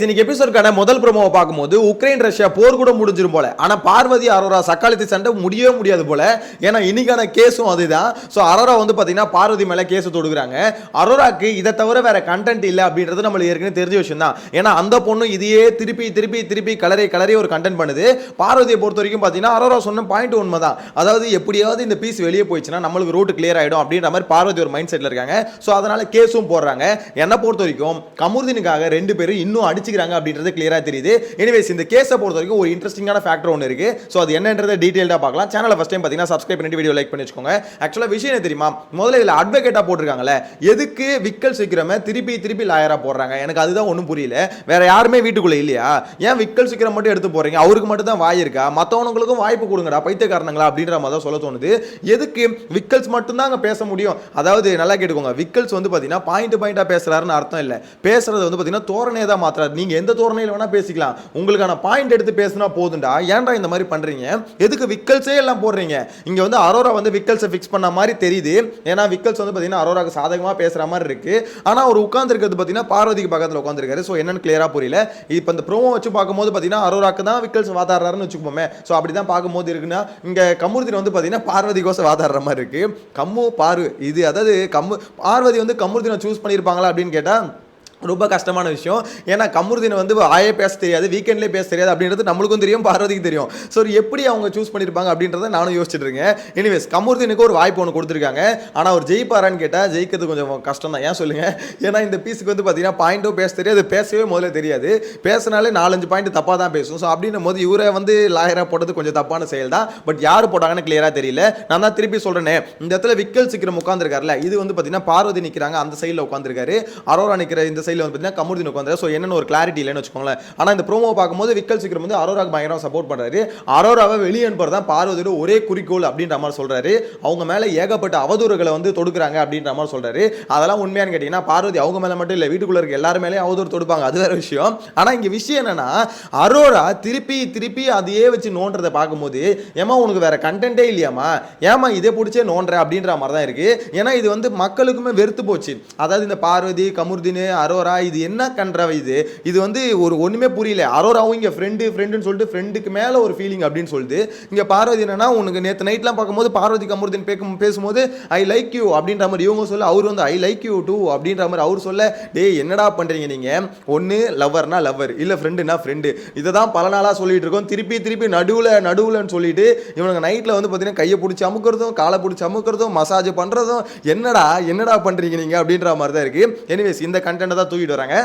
இன்னைக்கு எபிசோடுக்கான முதல் ப்ரோமோவை பார்க்கும்போது உக்ரைன் ரஷ்யா போர் கூட முடிஞ்சிரும் போல. ஆனா பார்வதி அரோரா சக்காலத்தி சண்டை முடியவே முடியாது போல. ஏன்னா இன்னைக்கான கேஸும் அதுதான். ஸோ அரோரா வந்து பார்த்தீங்கன்னா பார்வதி மேலே கேஸ் தொடுக்குறாங்க. அரோராக்கு இதை தவிர வேற கண்டென்ட் இல்லை அப்படின்றது நம்மளுக்கு ஏற்கனவே தெரிஞ்ச விஷயம் தான். ஏன்னா அந்த பொண்ணு இதையே திருப்பி திருப்பி திருப்பி கலரி ஒரு கண்டென்ட் பண்ணுது. பார்வதியை பொறுத்த வரைக்கும் பார்த்தீங்கன்னா அரோரா சொன்ன பாயிண்ட் உண்மை தான். அதாவது எப்படியாவது இந்த பீஸ் வெளியே போயிடுச்சுன்னா நம்மளுக்கு ரூட் கிளியர் ஆகிடும் அப்படின்ற மாதிரி பார்வதி ஒரு மைண்ட் செட்டில் இருக்காங்க. ஸோ அதனால கேஸும் போடுறாங்க. என்னை பொறுத்த வரைக்கும் கமுர்தீனுக்காக ரெண்டு பேரும் இன்னும் அடிச்சுக்கிறாங்க அப்படின்றது கிளியரா தெரியுது. எனிவேஸ் இந்த கேஸை பொறுத்த வரைக்கும் ஒரு இன்ட்ரெஸ்டிங்கான ஃபேக்டர் ஒன்று இருக்கு. ஸோ அது என்னன்றதை டீடைல்டாக பார்க்கலாம். சேனலை ஃபர்ஸ்ட் டைம் பார்த்தீங்கன்னா சப்ஸ்கிரைப் பண்ணிட்டு வீடியோ லைக் பண்ணி வச்சுக்கோங்க. ஆக்சுவலாக விஷயம் என்ன தெரியுமா, முதல்ல இதில் அட்வொகேட்டாக போட்டிருக்காங்கல்ல, எதுக்கு விக்கல் சீக்கிரமே திருப்பி திருப்பி லாயராக போடுறாங்க? எனக்கு அதுதான் ஒன்றும் புரியல. வேற யாருமே வீட்டுக்குள்ளே இல்லையா? ஏன் விக்கல் சீக்கிரம் மட்டும் எடுத்து போறீங்க? அவருக்கு மட்டும் தான் வாய் இருக்கா? மற்றவங்களுக்கும் வாய்ப்பு கொடுங்கடா, பைத்தியக்காரங்களா அப்படின்ற மாதிரி தான் சொல்ல தோணுது. எதுக்கு விக்கல்ஸ் மட்டும் தான் அங்கே பேச முடியும்? அதாவது நல்லா கேட்டுக்கோங்க, விக்கல்ஸ் வந்து பார்த்தீங்கன்னா பாயிண்டா பேசுறாருன்னு அர்த்தம் இல்லை. பேசுறது வந்து பார்த்தீங்கன்னா தோரணையை தான் மாத்துறாரு. நீங்க எந்த தோரணையில் வேணா பேசிக்கலாம், உங்களுக்கான பாயிண்ட் எடுத்து பேசினா போதுண்டா. ஏன்டா இந்த மாதிரி பண்றீங்க? எதுக்கு விக்கல்ஸே எல்லாம் போடுறீங்க? இங்க வந்து அரோரா வந்து விக்கல்ஸை ஃபிக்ஸ் பண்ண மாதிரி தெரியுது. ஏன்னா விக்கல்ஸ் வந்து பார்த்தீங்கன்னா அரோராக்கு சாதகமாக பேசுற மாதிரி இருக்கு. ஆனால் அவர் உட்கார்ந்துருக்கிறது பார்த்தீங்கன்னா பார்வதிக்கு பக்கத்தில் உட்காந்துருக்காரு. ஸோ என்னன்னு கிளியரா புரியல. இப்போ இந்த ப்ரோமோ வச்சு பார்க்கும்போது பார்த்தீங்கன்னா அரோராக்கு தான் விக்கல்ஸ் வாதாடுறாருன்னு வச்சுக்கோமே. ஸோ அப்படி தான் பார்க்கும்போது இருக்குன்னா இங்க கமுர்தீன் வந்து பார்த்தீங்கன்னா பார்வதி கோசம் வாதாடுற மாதிரி இருக்கு. கம்மு பாரு இது, அதாவது பார்வதி வந்து கமுர்தீனை சூஸ் பண்ணியிருப்பாங்களா அப்படின்னு கேட்டா ரொம்ப கஷ்டமான விஷயம். ஏன்னா கமுர்தீனை வந்து ஆயே பேச தெரியாது, வீக்கெண்ட்லேயே பேச தெரியாது அப்படின்றது நம்மளுக்கும் தெரியும், பார்வதிக்கு தெரியும். ஸோ எப்படி அவங்க சூஸ் பண்ணியிருப்பாங்க அப்படின்றத நானும் யோசிச்சுட்டு இருக்கேன். எனிவேஸ் கமுர்தீனுக்கு ஒரு வாய்ப்பு ஒன்று கொடுத்துருக்காங்க. ஆனால் அவர் ஜெயிப்பாரான்னு கேட்டால் ஜெயிக்கிறது கொஞ்சம் கஷ்டம் தான். ஏன் சொல்லுங்க? ஏன்னா இந்த பீஸுக்கு வந்து பார்த்தீங்கன்னா பாயிண்ட்டும் பேச தெரியாது, பேசவே முதல்ல தெரியாது. பேசினாலே 4-5 பாயிண்ட் தப்பாக தான் பேசும். ஸோ அப்படின்னும் போது இவரை வந்து லாயராக போட்டது கொஞ்சம் தப்பான செயல் தான். பட் யார் போட்டாங்கன்னு கிளியராக தெரியல. நான் தான் திருப்பி சொல்கிறேனே, இந்த இடத்துல விக்கல் சீக்கிரம் உட்காந்துருக்காருல, இது வந்து பார்த்தீங்கன்னா பார்வதி நிற்கிறாங்க, அந்த சைடில் உட்காந்துருக்காரு. அரோரா நிற்கிற இந்த வந்து பார்த்தீங்கன்னா கமுர்தீன் உட்கார்ந்தாரு. சோ என்னன்னு ஒரு கிளாரிட்டி இல்லைன்னு வச்சுக்கோங்களேன். ஆனா இந்த ப்ரோமோ பார்க்கும்போது விக்கல் சீக்கிரம் வந்து அரோராக்கு பயங்கரமா சப்போர்ட் பண்றாரு. அரோராவை வெளியே அனுப்புறது தான் பார்வதியோட ஒரே குறிக்கோள் அப்படின்ற மாதிரி சொல்றாரு. அவங்க மேல ஏகப்பட்ட அவதூறுகளை வந்து தொடுக்குறாங்க அப்படின்ற மாதிரி சொல்றாரு. அதெல்லாம் உண்மையான்னு கேட்டீங்கன்னா பார்வதி அவங்க மேல மட்டும் இல்ல, வீட்டுக்குள்ள இருக்க எல்லாரும் மேலேயும் அவதூறு தொடுப்பாங்க, அது வேற விஷயம். ஆனா இங்க விஷயம் என்னன்னா, அரோரா திருப்பி திருப்பி அதையே வச்சு நோன்றதை பார்க்கும்போது, ஏமா உனக்கு வேற கண்டென்ட்டே இல்லையாமா, ஏமா இதே பிடிச்சே நோன்ற அப்படின்ற மாதிரி தான் இருக்கு. ஏன்னா இது வந்து மக்களுக்குமே வெறுத்து போச்சு. அதாவது இந்த பார்வதி கமுர்தீன் அரோரா இது என்ன கன்றவை? இது வந்து ஒரு ஒண்ணுமே புரியல. அரோராவும் இங்க ஃப்ரெண்டுன்னு சொல்லிட்டு ஃப்ரெண்டுக்கு மேல ஒரு ஃபீலிங் அப்படின்னு சொல்லிட்டு, இங்க பார்வதி என்னன்னா, உனக்கு நேத்து நைட்லாம் பார்க்கும்போது பார்வதி கமுர்தீன் பேசும்போது ஐ லைக் யூ அப்படின்ற மாதிரி இவங்க சொல்ல, அவர் வந்து ஐ லைக் யூ டூ அப்படின்ற மாதிரி அவர் சொல்ல, டேய் என்னடா பண்றீங்க நீங்க? ஒன்னு லவ்வர்னா லவ்வர், இல்ல ஃப்ரெண்டுனா ஃப்ரெண்டு. இதை தான் பல நாளா சொல்லிட்டு இருக்கோம். திருப்பி திருப்பி நடுவுலன்னு சொல்லிட்டு இவனுங்க நைட்ல வந்து பார்த்தீங்கன்னா கையை பிடிச்சி அமுக்கிறதும் காலை பிடிச்சி அமுக்கிறதும் மசாஜ் பண்றதும், என்னடா பண்றீங்க நீங்க அப்படின்ற மாதிரி தான் இருக்கு. எனிவேஸ் இந்த கண்டென்ட் தான் தூக்கிட்டு வராங்க.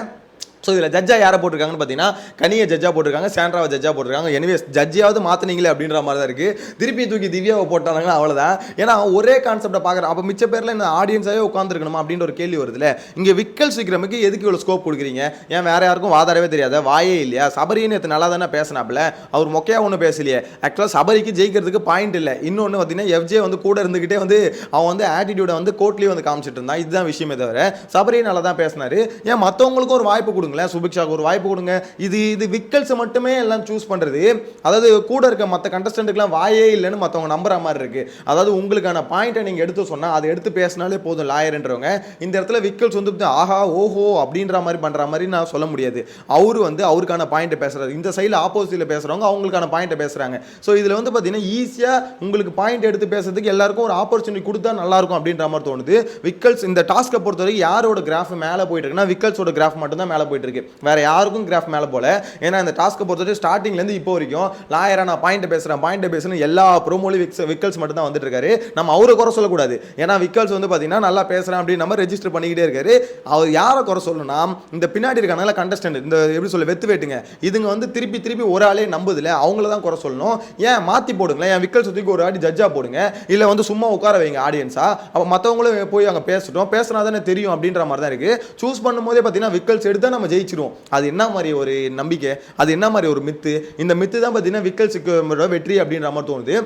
ஸோ இதில் ஜட்ஜாக யாரை போட்டிருக்காங்கன்னு பார்த்தீங்கன்னா கனியை ஜட்ஜாக போட்டிருக்காங்க, சாண்ட்ராவை ஜட்ஜாக போட்டிருக்காங்க. எனிவேஸ் ஜட்ஜியாவது மாற்றினீங்களே அப்படின்ற மாதிரி தான் இருக்குது. திருப்பி தூக்கி திவ்யாவை போட்டாங்கன்னா அவ்வளோதான். ஏன்னா ஒரே கான்செப்டை பார்க்குறேன். அப்போ மிச்ச பேரில் இந்த ஆடியன்ஸாகவே உட்காந்துருக்கணுமா அப்படின்ற ஒரு கேள்வி வருதுல்ல. இங்கே விக்கல் சீக்கிரமுக்கு எதுக்கு இவ்வளோ ஸ்கோப் கொடுக்குறீங்க? ஏன் வேறு யாருக்கும் வாதாடவே தெரியாத, வாயே இல்லையா? சபரின்னு நேற்று நல்லா தானே பேசினாப்புல, அவர் மொக்கையாக ஒன்றும் பேசலையே. ஆக்சுவலாக சபரிக்கு ஜெயிக்கிறதுக்கு பாயிண்ட் இல்லை. இன்னொன்று பார்த்தீங்கன்னா எஃப்ஜே வந்து கூட இருந்துக்கிட்டே வந்து அவன் வந்து ஆட்டிடியூடை வந்து கோர்ட்லேயே வந்து காமிச்சிட்டு இருந்தான். இதுதான் விஷயமே தவிர சபரி நல்லா தான் பேசினாரு. ஏன் மற்றவங்களுக்கும் ஒரு வாய்ப்பு கொடுங்க, சுபிக்ஷாக்கு ஒரு வாய்ப்பு கொடுங்க. இது விக்கல்ஸ் மட்டுமே எல்லாம் சூஸ் பண்றது. அதாவது கூட இருக்க மற்ற கண்டஸ்டன்ட்டுக்குலாம் வாயே இல்லைன்னு மற்றவங்க நம்புற மாதிரி இருக்கு. அதாவது உங்களுக்கான பாயிண்ட்டை நீங்க எடுத்து சொன்னா அதை எடுத்து பேசினாலே போதும் லாயர்ன்றவங்க. இந்த இடத்துல விக்கல்ஸ் வந்து ஆஹா ஓஹோ அப்படின்ற மாதிரி பண்ற மாதிரி நான் சொல்ல முடியாது. அவரு வந்து அவருக்கான பாயிண்ட்டை பேசுறாரு, இந்த சைடில் ஆப்போசிட்ல பேசுறவங்க அவங்களுக்கான பாயிண்ட்டை பேசுறாங்க. ஸோ இதுல வந்து பார்த்தீங்கன்னா ஈஸியா உங்களுக்கு பாயிண்ட் எடுத்து பேசுறதுக்கு எல்லாருக்கும் ஒரு ஆப்பர்ச்சுனிட்டி கொடுத்தா நல்லா இருக்கும் அப்படின்ற மாதிரி தோணுது. விக்கல்ஸ் இந்த டாஸ்க்கை பொறுத்தவரைக்கும் யாரோட கிராஃப் மேலே போயிட்டு இருக்குன்னா விக்கல்ஸோட கிராஃப் மட்டும் தான் மேலே போயிட்டு இருக்கு, வேற யாருக்கும் கிராஃப் மேலே போல. ஏன்னா இந்த டாஸ்க்கை பொறுத்தவரை ஸ்டார்டிங்லேருந்து இப்போ வரைக்கும் லாயரா நான் பாயிண்ட் பேசுறேன் எல்லா ப்ரோமோலையும் விக்கல்ஸ் மட்டும் தான் வந்துட்டு இருக்காரு. நம்ம அவரை குறை சொல்லக்கூடாது. ஏன்னா விக்கல்ஸ் வந்து பார்த்தீங்கன்னா நல்லா பேசுறேன் அப்படின்னு நம்ம ரெஜிஸ்டர் பண்ணிக்கிட்டே இருக்காரு. அவர் யாரை குறை சொல்லணும்னா இந்த பின்னாடி இருக்கான கண்டஸ்டன்ட், இந்த எப்படி சொல்ல வெத்து வேட்டுங்க, இதுங்க வந்து திருப்பி திருப்பி ஒரு ஆளே நம்புதில்ல, அவங்கள தான் குறை சொல்லணும். ஏன் மாற்றி போடுங்களேன், என் விக்கல்ஸ் சுற்றிக்கு ஒரு ஆடி ஜட்ஜாக போடுங்க, இல்லை வந்து சும்மா உட்கார வைங்க ஆடியன்ஸா. அப்போ மற்றவங்களும் போய் அங்கே பேசட்டும், பேசினா தானே தெரியும் அப்படின்ற மாதிரி தான் இருக்கு. சூஸ் பண்ணும்போதே பார்த்தீங்கன்னா விக்கல்ஸ் எடுத்தால் நம்ம ஜெயிச்சிருவோம். அது என்ன மாதிரி ஒரு நம்பிக்கை, அது என்ன மாதிரி ஒரு மித்து? இந்த மித்து தான் பார்த்தீங்கன்னா விக்கல்ஸுக்கு வெற்றி அப்படின்ற மாதிரி தோணுது.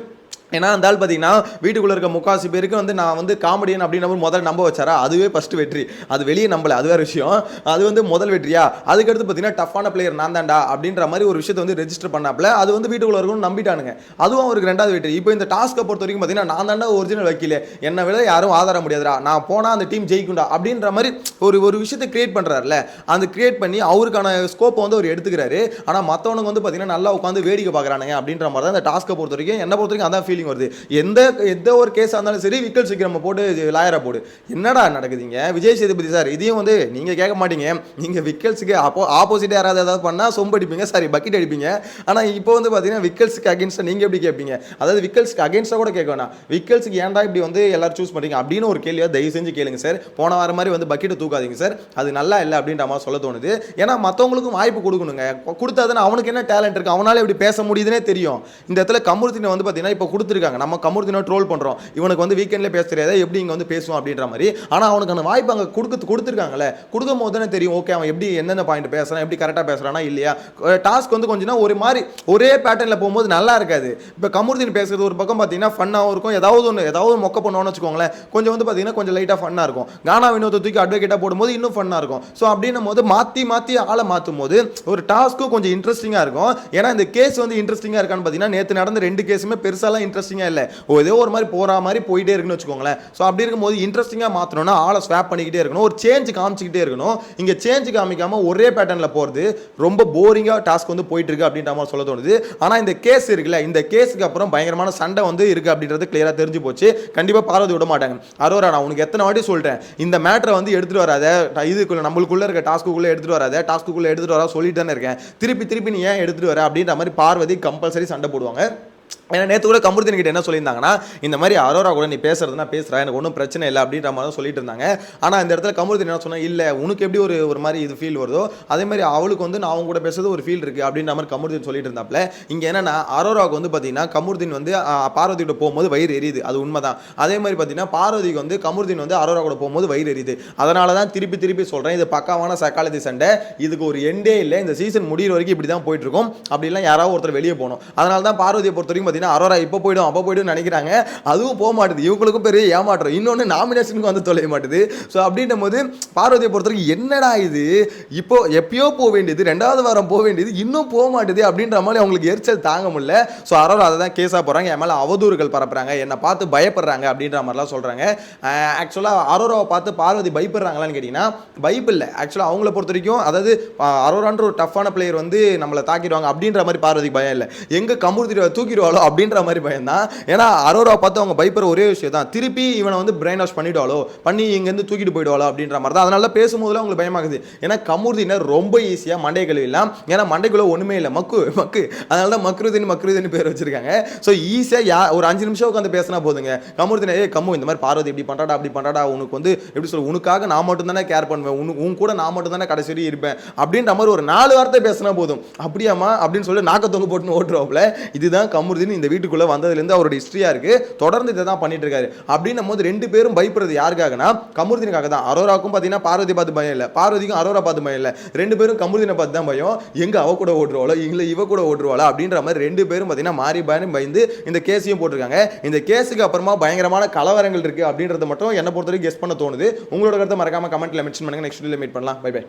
ஏன்னா அந்த ஆள் பார்த்தீங்கன்னா வீட்டுக்குள்ளே இருக்க முக்காசி பேருக்கு வந்து நான் வந்து காமெடியன் அப்படின்னு முதல்ல நம்ப வச்சாரா, அதுவே ஃபர்ஸ்ட் வெற்றி. அது வெளியே நம்பல, அது வேறு விஷயம். அது வந்து முதல் வெற்றியா. அதுக்கடுத்து பார்த்தீங்கன்னா டஃப்பான பிளேயர் நான் தான்டா அப்படின்ற மாதிரி ஒரு விஷயத்தை வந்து ரெஜிஸ்டர் பண்ணாப்ல, அது வந்து வீட்டுக்குள்ளே இருக்கணும்னு நம்பிட்டானுங்க. அதுவும் அவருக்கு ரெண்டாவது வெற்றி. இப்போ இந்த டாஸ்க்கை பொறுத்த வரைக்கும் பார்த்தீங்கன்னா நான் தாண்டா ஒரிஜினல் வக்கீல், என்னை விட யாரும் ஆதார முடியாதுடா, நான் போனால் அந்த டீம் ஜெயிக்கும்டா அப்படின்ற மாதிரி ஒரு விஷயத்தை கிரியேட் பண்ணுறாருல, அந்த கிரியேட் பண்ணி அவருக்கான ஸ்கோப்பை வந்து அவர் எடுத்துக்கிறாரு. ஆனால் மற்றவனுக்கு வந்து பார்த்தீங்கன்னா நல்லா உட்காந்து வேடிக்கை பார்க்குறானுங்க அப்படின்ற மாதிரி தான் இந்த டாஸ்க்கை பொறுத்த வரைக்கும் என்னை பொறுத்த வரைக்கும் அதான் ஃபீலிங் வருது. எந்த ஒரு கேஸாக இருந்தாலும் சரி விக்கல் சீக்கிரம் போட்டு லாயரா போடு. என்னடா நடக்குதுங்க விஜய் சேதுபதி சார்? இதையும் வந்து நீங்கள் கேட்க மாட்டீங்க. நீங்கள் விக்கல்ஸுக்கு ஆப்போசிட்டாக யாராவது ஏதாவது பண்ணால் சொம்பு அடிப்பீங்க, சாரி பக்கெட் அடிப்பீங்க. ஆனால் இப்போ வந்து பார்த்தீங்கன்னா விக்கல்ஸுக்கு அகேன்ஸ்டாக நீங்கள் எப்படி கேட்பீங்க? அதாவது விக்கல்ஸுக்கு அகேன்ஸ்டாக கூட கேட்க வேணாம், விக்கல்ஸுக்கு ஏன்டா இப்படி வந்து எல்லாரும் சூஸ் பண்ணுறீங்க அப்படின்னு ஒரு கேள்வியாக தயவு செஞ்சு கேளுங்க சார். போன வாரம் மாதிரி வந்து பக்கெட்டை தூக்காதீங்க சார், அது நல்லா இல்லை அப்படின்ற மாதிரி சொல்ல தோணுது. ஏன்னா மற்றவங்களுக்கும் வாய்ப்பு கொடுக்கணுங்க. கொடுத்தாதுன்னு அவனுக்கு என்ன டேலண்ட் இருக்குது, அவனால எப்படி பேச முடியுதுன்னே தெரியும். இந்த இடத்துல கமுருத்தினை வந்து பார்த்தீங்கன்னா இப்போ கொடுத்துருக்காங்க, நம்ம கமுருத்தினை ட்ரோல் பண்ணுறோம், இவனுக்கு வந்து வீக்கெண்ட்லேயே பேச தெரியாத எப்படி இங்கே வந்து பேசுவோம் அப்படின்ற மாதிரி. ஆனால் அவனுக்கு அந்த வாய்ப்பு அங்கே கொடுத்துருக்காங்களே, கொடுக்கும் போது தானே தெரியும் ஓகே அவன் எப்படி என்னென்ன பாயிண்ட் பேசுகிறான், எப்படி கரெக்டாக பேசுகிறானா இல்லையா. டாஸ்க் வந்து கொஞ்சம் ஒரு மாதிரி ஒரே பேட்டர்னில் போகும்போது நல்லா இருக்காது. இப்போ கமுருத்தின் பேசுறது ஒரு பக்கம் பார்த்தீங்கன்னா ஃபன்னாகவும் இருக்கும், ஏதாவது மொக்க பண்ணுவோன்னு வச்சுக்கோங்களேன், கொஞ்சம் வந்து பார்த்தீங்கன்னா கொஞ்சம் லைட்டாக ஃபன்னாக இருக்கும். கானா வினோத்தை தூக்கி அட்வொகேட்டாக போடும்போது இன்னும் ஃபன்னாக இருக்கும். ஸோ அப்படின்னும் போது மாற்றி ஆளை மாற்றும் போது ஒரு டாஸ்க்கும் கொஞ்சம் இன்ட்ரெஸ்டிங்காக இருக்கும். ஏன்னா இந்த கேஸ் வந்து இன்ட்ரெஸ்டிங்காக இருக்கான்னு பார்த்தீங்கன்னா நேற்று நடந்த 2 கேஸுமே பெருசாலாம் இன்ட்ரெஸ்டிங்காக இல்லை, ஏதோ ஒரு மாதிரி போகிற மாதிரி போயிட்டே இருக்குன்னு வச்சுக்கோங்களேன். ஸோ அப்படி இருக்கும்போது இன்ட்ரெஸ்டிங்காக மாற்றணும்னா ஆளை ஸ்வாப் பண்ணிக்கிட்டே இருக்கணும், ஒரு சேஞ்ச் காமிச்சிக்கிட்டே இருக்கணும். இங்கே சேஞ்ச் காமிக்காமல் ஒரே பேட்டர்னில் போகிறது ரொம்ப போரிங்காக டாஸ்க் வந்து போயிட்டு இருக்கு அப்படின்ற மாதிரி சொல்ல தோணுது. ஆனால் இந்த கேஸ் இருக்குல்ல, இந்த கேஸுக்கு அப்புறம் பயங்கரமான சண்டை வந்து இருக்குது அப்படின்றது கிளியராக தெரிஞ்சு போச்சு. கண்டிப்பாக பார்வதி விட மாட்டாங்க. அரோரா நான் உனக்கு எத்தனை வாட்டி சொல்லிட்டேன், இந்த மேட்டரை வந்து எடுத்துகிட்டு வராத, இதுக்குள்ள நம்மளுக்குள்ளே இருக்க டாஸ்க்குள்ளே எடுத்துகிட்டு வராத, டாஸ்க்குள்ளே எடுத்துகிட்டு வர சொல்லிட்டு தானே இருக்கேன், திருப்பி நீ ஏன் எடுத்துகிட்டு வர அப்படின்ற மாதிரி பார்வதி கம்பல்சரி சண்டை போடுவாங்க. ஏன்னா நேற்று கூட கமுருத்தின் கிட்ட என்ன சொல்லியிருந்தாங்கன்னா, இந்த மாதிரி அரோரா கூட நீ பேசுறதுனா பேசுகிறா, எனக்கு ஒன்றும் பிரச்சனை இல்லை அப்படின்ற மாதிரி தான் சொல்லிட்டு இருந்தாங்க. ஆனால் இந்த இடத்துல கமுருத்தின் என்ன சொன்னால், இல்லை உனக்கு எப்படி ஒரு மாதிரி இது ஃபீல் வருதோ அதே மாதிரி அவளுக்கு வந்து நான் அவங்க கூட பேசுறது ஒரு ஃபீல் இருக்குது அப்படின்ற மாதிரி கமுருத்தின் சொல்லிட்டு இருந்தாப்புல. இங்கே என்னன்னா அரோராவுக்கு வந்து பார்த்தீங்கன்னா கமுருத்தின் வந்து பார்வதி கிட்ட போகும்போது வயிறு எரியுது, அது உண்மைதான். அதே மாதிரி பார்த்தீங்கன்னா பார்வதிக்கு வந்து கமுருத்தின் வந்து அரோரா கூட போகும்போது வயிறு எரியுது. அதனால தான் திருப்பி சொல்கிறேன், இது பக்காவான சக்காலத்தி சண்டை, இதுக்கு ஒரு எண்டே இல்லை, இந்த சீசன் முடிகிற வரைக்கும் இப்படி தான் போயிட்டு இருக்கும். அப்படிலாம் யாராவது ஒருத்தர் வெளியே போகணும். அதனால தான் பார்வதியை பொறுத்த வரைக்கும் அரோரா இப்போ போய்டும் அப்போ போய்டும் நினைக்கிறாங்க, அதுவும் போக மாட்டுது. இவங்களுக்கும் பெரிய ஏமாற்றம், இன்னொன்று நாமினேஷனுக்கு வந்து தொலைய மாட்டுது. ஸோ அப்படின்ற போது பார்வதியை பொறுத்தவரைக்கும் என்னடா இது, இப்போ எப்பயோ போக வேண்டியது, 2வது வாரம் போக வேண்டியது, இன்னும் போக மாட்டுது அப்படின்ற மாதிரி அவங்களுக்கு எரிச்சல் தாங்க முடியல. ஸோ அரோரா அதை தான் கேஸாக போகிறாங்க, என் மேலே அவதூறுகள் பரப்புறாங்க, என்னை பார்த்து பயப்படுறாங்க அப்படின்ற மாதிரிலாம் சொல்கிறாங்க. ஆக்சுவலாக அரோராவை பார்த்து பார்வதி பயப்படுறாங்களான்னு கேட்டிங்கன்னா பயப்பில்லை. ஆக்சுவலாக அவங்கள பொறுத்த வரைக்கும், அதாவது அரோரான்ற ஒரு டஃப்பான பிளேயர் வந்து நம்மளை தாக்கிடுவாங்க அப்படின்ற மாதிரி பார்வதிக்கு பயம் இல்லை, எங்கே கமுருத்திரை தூக்கிடுவாளோ அப்படின்ற மாதிரி பயம் தான். ஏன்னா அரோரா பார்த்து அவங்க பயப்படுற ஒரே விஷயம் தான், திருப்பி இவனை வந்து பிரெயின் வாஷ் பண்ணிடுவாளோ, பண்ணி இங்கேருந்து தூக்கிட்டு போயிடுவாளோ அப்படின்ற மாதிரி தான். அதனால பேசும்போதுல அவங்களுக்கு பயமாகுது. ஏன்னா கமுருதினர் ரொம்ப ஈஸியாக மண்டை கழுவிடலாம், ஏன்னா மண்டைக்குள்ள ஒன்றுமே இல்லை, மக்கு. அதனால தான் மக்ருதின் பேர் வச்சிருக்காங்க. ஸோ ஈஸியாக ஒரு 5 நிமிஷம் உட்காந்து பேசினா போதுங்க, கமுருதினே கம்மு இந்த மாதிரி பார்வதி இப்படி பண்ணுறாடா அப்படி பண்ணுறாடா, உனக்கு வந்து எப்படி சொல்ல, உனக்காக நான் மட்டும் தானே கேர் பண்ணுவேன், உன் கூட நான் மட்டும் தானே கடைசி வரையும் இருப்பேன் அப்படின்ற மாதிரி ஒரு 4 வார்த்தை பேசினா போதும், அப்படியாமா அப்படின்னு சொல்லி நாக்க தொங்க போட்டுன்னு ஓட்டுருவாப்புல. இதுதான் கமுருதின் இந்த வீட்டுக்குள்ளே வந்ததுலேருந்து அவரோட ஹிஸ்ட்ரியா இருக்கு, தொடர்ந்து இதை தான் பண்ணிட்டு இருக்காரு. அப்படின்னும் போது 2 பேரும் பயப்படுறது யாருக்காகனா கமுருதினுக்காக தான். அரோராவுக்கும் பார்த்தீங்கன்னா பார்வதி பார்த்து பயம் இல்லை, பார்வதிக்கும் அரோரா பார்த்து பயம் இல்லை, 2 பேரும் கமுருதினை பார்த்து தான் பயம், எங்க அவ கூட ஓட்டுருவாளோ இல்லை இவ கூட ஓட்டுருவாளா அப்படின்ற மாதிரி 2 பேரும் பார்த்தீங்கன்னா மாறி பயந்து இந்த கேஸையும் போட்டிருக்காங்க. இந்த கேஸுக்கு அப்புறமா பயங்கரமான கலவரங்கள் இருக்கு அப்படின்றத மட்டும் என்னை பொறுத்தவரைக்கும் கெஸ் பண்ண தோணுது. உங்களோட கருத்தை மறக்காம கமெண்ட்ல மென்ஷன் பண்ணுங்க. நெக்ஸ்ட் வீடியோல மீட் பண்ணலாம். Bye by.